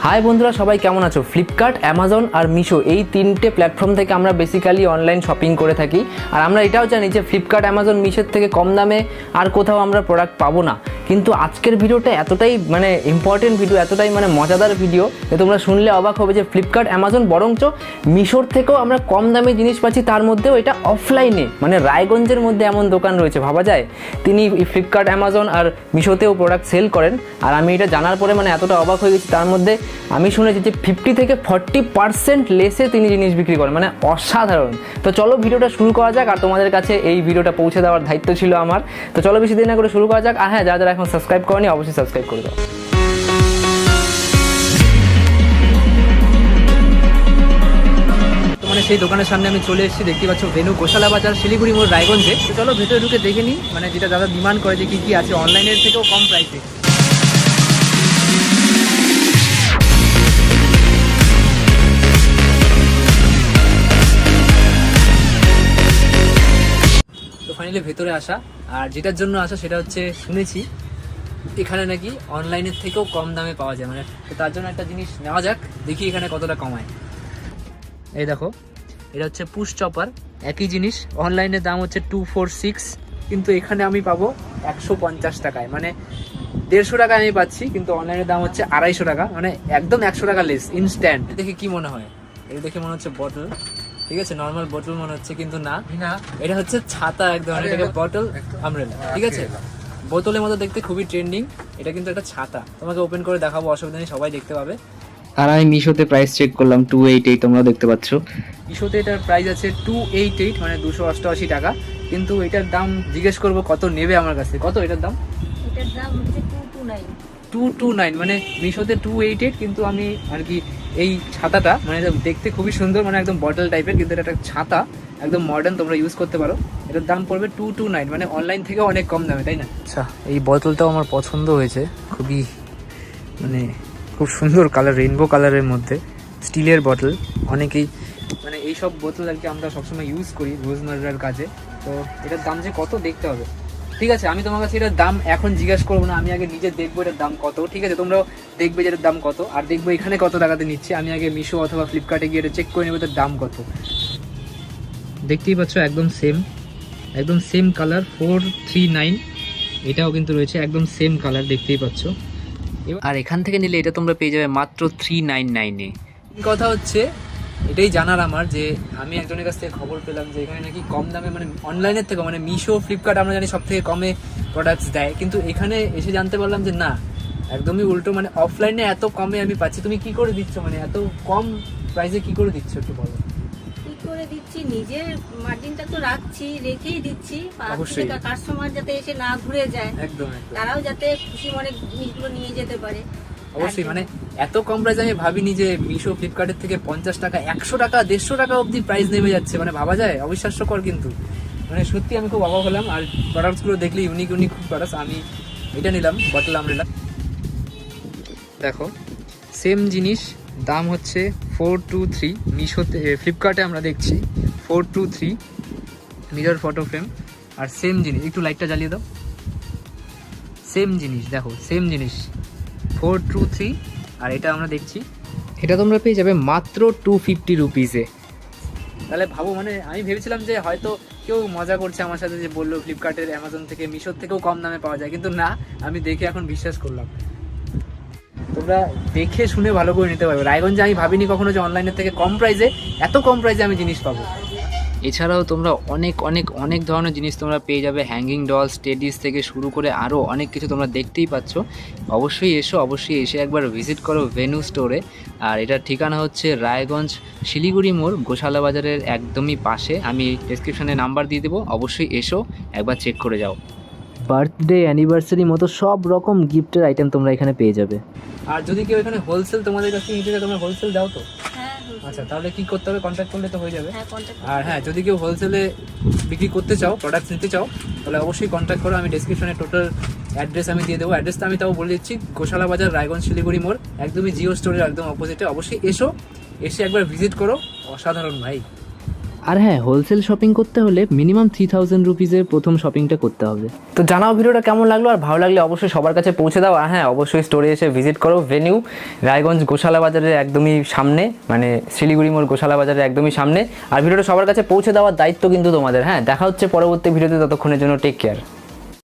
High বন্ধুরা, সবাই কেমন আছো? ফ্লিপকার্ট, অ্যামাজন আর মিশো এই তিনটে প্ল্যাটফর্ম থেকে আমরা বেসিক্যালি অনলাইন শপিং করে থাকি। আর আমরা এটাও জানি যে ফ্লিপকার্ট, অ্যামাজন, মিশোর থেকে কম দামে আর কোথাও আমরা প্রোডাক্ট পাবো না। কিন্তু আজকের ভিডিওটা এতটাই ইম্পর্টেন্ট ভিডিও, এতটাই মজাদার ভিডিও যে তোমরা শুনলে অবাক হবে যে ফ্লিপকার্ট, অ্যামাজন বরঞ্চ মিশোর থেকেও আমরা কম দামে জিনিস পাচ্ছি, তার মধ্যেও এটা অফলাইনে। রায়গঞ্জের মধ্যে এমন দোকান রয়েছে, ভাবা যায়। তিনি ফ্লিপকার্ট, অ্যামাজন আর মিশোতেও প্রোডাক্ট সেল করেন। আর আমি এটা জানার পরে এতটা অবাক হয়ে গেছি। তার মধ্যে আমি শুনেছি যে 50 থেকে 40% লেসে তিনি জিনিস বিক্রি করেন, অসাধারণ। তো চলো ভিডিওটা শুরু করা যাক। আর তোমাদের কাছে এই ভিডিওটা পৌঁছে দেওয়ার দায়িত্ব ছিল আমার। তো চলো বেশি দেরি না করে শুরু করা যাক। আর হ্যাঁ, যারা এখন সাবস্ক্রাইব করনি অবশ্যই সাবস্ক্রাইব করে দাও। সেই দোকানের সামনে আমি চলে এসেছি, দেখতে পাচ্ছ ভেনু গোশালা বাজার, শিলিগুড়ি মোড়, রায়গঞ্জে। তো চলো ভেতরে ঢুকে দেখে নিই, যেটা দাদা ডিমান্ড করে যে কি আছে অনলাইনের থেকেও কম প্রাইসে। তো ফাইনালি ভেতরে আসা, আর যেটার জন্য আসা সেটা হচ্ছে শুনেছি এখানে নাকি অনলাইনের থেকেও কম দামে পাওয়া যায়। তো তার জন্য একটা জিনিস নেওয়া যাক, দেখি এখানে কতটা কমায়। এই দেখো, এটা হচ্ছে পুশ চপার। একই জিনিস অনলাইনের দাম হচ্ছে 246, কিন্তু এখানে আমি পাবো 150 টাকায়। 150 টাকায় আমি পাচ্ছি, কিন্তু অনলাইনের দাম হচ্ছে 250 টাকা। একদম 100 টাকা লেস, ইনস্ট্যান্ট। দেখে কি মনে হয়? এটা দেখে মনে হচ্ছে বটল, ঠিক আছে, নর্মাল বটল মনে হচ্ছে, কিন্তু না, এটা হচ্ছে ছাতা এক ধরনের। এটাকে বটল আমব্রেলা, ঠিক আছে। বোতলের মতো দেখতে, খুবই ট্রেন্ডিং। এটা কিন্তু একটা ছাতা, তোমাকে ওপেন করে দেখাবো, অসুবিধা নেই, সবাই দেখতে পাবে। আর আমি মিশোতে প্রাইস চেক করলাম, 288, তোমরা দেখতে পাচ্ছ। মিশোতে এটার প্রাইস আছে 288, 288 টাকা। কিন্তু এটার দাম জিজ্ঞেস করবো কত নেবে আমার কাছে। কত এটার দাম? এটার দাম হচ্ছে 229। মিশোতে 288, কিন্তু আমি আর কি এই ছাতাটা দেখতে খুবই সুন্দর, একদম বটল টাইপের, কিন্তু এটা একটা ছাতা, একদম মডার্ন, তোমরা ইউজ করতে পারো। এটার দাম পড়বে 229, অনলাইন থেকে অনেক কম দামে, তাই না? আচ্ছা, এই বোতলটাও আমার পছন্দ হয়েছে, খুবই খুব সুন্দর কালার, রেইনবো কালারের মধ্যে, স্টিলের বোতল। অনেকেই এইসব বোতল আর কি আমরা সবসময় ইউজ করি রোজমার্রার কাজে। তো এটার দাম যে কত দেখতে হবে। ঠিক আছে, আমি তোমার কাছে এটার দাম এখন জিজ্ঞাসা করবো না, আমি আগে নিজে দেখবো এটার দাম কত, ঠিক আছে? তোমরাও দেখবে যে এটার দাম কত, আর দেখবো এখানে কত টাকাতে নিচ্ছে। আমি আগে মিশো অথবা ফ্লিপকার্টে গিয়ে এটা চেক করে নেবো এটার দাম কত। দেখতেই পাচ্ছ একদম সেম কালার, 439। এটাও কিন্তু রয়েছে একদম সেম কালার, দেখতেই পাচ্ছ। আর এখান থেকে নিলে এটা তোমরা পেয়ে যাবে মাত্র 399-এ। কথা হচ্ছে এটাই জানার আমার, যে আমি একজনের কাছ থেকে খবর পেলাম যে এখানে নাকি কম দামে, অনলাইনের থেকে, মিশো, ফ্লিপকার্ট আমরা জানি সব থেকে কমে প্রোডাক্টস দেয়, কিন্তু এখানে এসে জানতে পারলাম যে না, একদমই উল্টো। অফলাইনে এত কমে আমি পাচ্ছি। তুমি কি করে দিচ্ছ, এত কম প্রাইসে কি করে দিচ্ছ একটু বলো। কি করে দিচ্ছি, নিজের মার্জিনটা তো রেখেই দিচ্ছি, অবশ্যই। কাস্টমার যাতে এসে না ঘুরে যায়, একদম তারাও যাতে খুশি মনে জিনিসগুলো নিয়ে যেতে পারে। অবশ্যই, এত কম প্রাইস আমি ভাবিনি যে মিশো, ফ্লিপকার্টের থেকে 50 টাকা, 100 টাকা, 150 টাকা অবধি প্রাইস নেমে যাচ্ছে। ভাবা যায়, অবিশ্বাস্যকর। কিন্তু সত্যি আমি খুব অবাক হলাম। আর প্রোডাক্টসগুলো দেখলে ইউনিক খুব প্রোডাক্টস। আমি এটা নিলাম, বটল আমব্রেলা। দেখো, সেম জিনিস, দাম হচ্ছে 423। মিশোতে, ফ্লিপকার্টে আমরা দেখছি 423, মিরর ফটো ফ্রেম। আর সেম জিনিস, একটু লাইটটা জ্বালিয়ে দাও। সেম জিনিস, দেখো সেম জিনিস, 423। আর এটা আমরা দেখছি, এটা তোমরা পেয়ে যাবে মাত্র 250 রুপিসে। তাহলে ভাবো, আমি ভেবেছিলাম যে হয়তো কেউ মজা করছে আমার সাথে, যে বললো ফ্লিপকার্টের, অ্যামাজন থেকে, মিশোর থেকেও কম দামে পাওয়া যায়, কিন্তু না, আমি দেখে এখন বিশ্বাস করলাম। তোমরা দেখে শুনে ভালো করে নিতে পারবে। রায়গঞ্জে আমি ভাবিনি কখনো যে অনলাইনের থেকে কম প্রাইসে, এত কম প্রাইসে আমি জিনিস পাবো। এছাড়াও তোমরা অনেক ধরনের জিনিস তোমরা পেয়ে যাবে, হ্যাঙ্গিং ডলস, টেডিস থেকে শুরু করে আরও অনেক কিছু তোমরা দেখতেই পাচ্ছ। অবশ্যই এসে একবার ভিজিট করো ভেনু স্টোরে। আর এটার ঠিকানা হচ্ছে রায়গঞ্জ, শিলিগুড়ি মোড়, গোশালা বাজারের একদমই পাশে। আমি ডেসক্রিপশানে নাম্বার দিয়ে দেবো, অবশ্যই এসো, একবার চেক করে যাও। বার্থডে, অ্যানিভার্সারি মতো সব রকম গিফটের আইটেম তোমরা এখানে পেয়ে যাবে। আর যদি কেউ এখানে হোলসেল তোমাদের কাছে নিতে চায়, তোমরা হোলসেল দাও তো? আচ্ছা, তাহলে কি করতে হবে? কন্ট্যাক্ট করলে তো হয়ে যাবে। আর হ্যাঁ, যদি কেউ হোলসেলে বিক্রি করতে চাও, প্রোডাক্টস নিতে চাও, তাহলে অবশ্যই কন্ট্যাক্ট করো। আমি ডেসক্রিপশনে টোটাল অ্যাড্রেস আমি দিয়ে দেবো। অ্যাড্রেসটা আমি তাও বলে দিচ্ছি, গোশালা বাজার, রায়গঞ্জ, শিলিগুড়ি মোড়, একদমই জিও স্টোরের একদম অপোজিটে। অবশ্যই এসে একবার ভিজিট করো, অসাধারণ ভাই। আর হ্যাঁ, হোলসেল শপিং করতে হলে মিনিমাম 3000 রুপিজের প্রথম শপিংটা করতে হবে। তো জানাও ভিডিওটা কেমন লাগলো, আর ভালো লাগলে অবশ্যই সবার কাছে পৌঁছে দাও। আর হ্যাঁ, অবশ্যই স্টোরে এসে ভিজিট করো। ভেনিউ রায়গঞ্জ গোশালা বাজারের একদমই সামনে, মানে শিলিগুড়ি মোড় গোশালা বাজারের একদমই সামনে। আর ভিডিওটা সবার কাছে পৌঁছে দেওয়ার দায়িত্ব কিন্তু তোমাদের। হ্যাঁ, দেখা হচ্ছে পরবর্তী ভিডিওতে, ততক্ষণের জন্য টেক কেয়ার।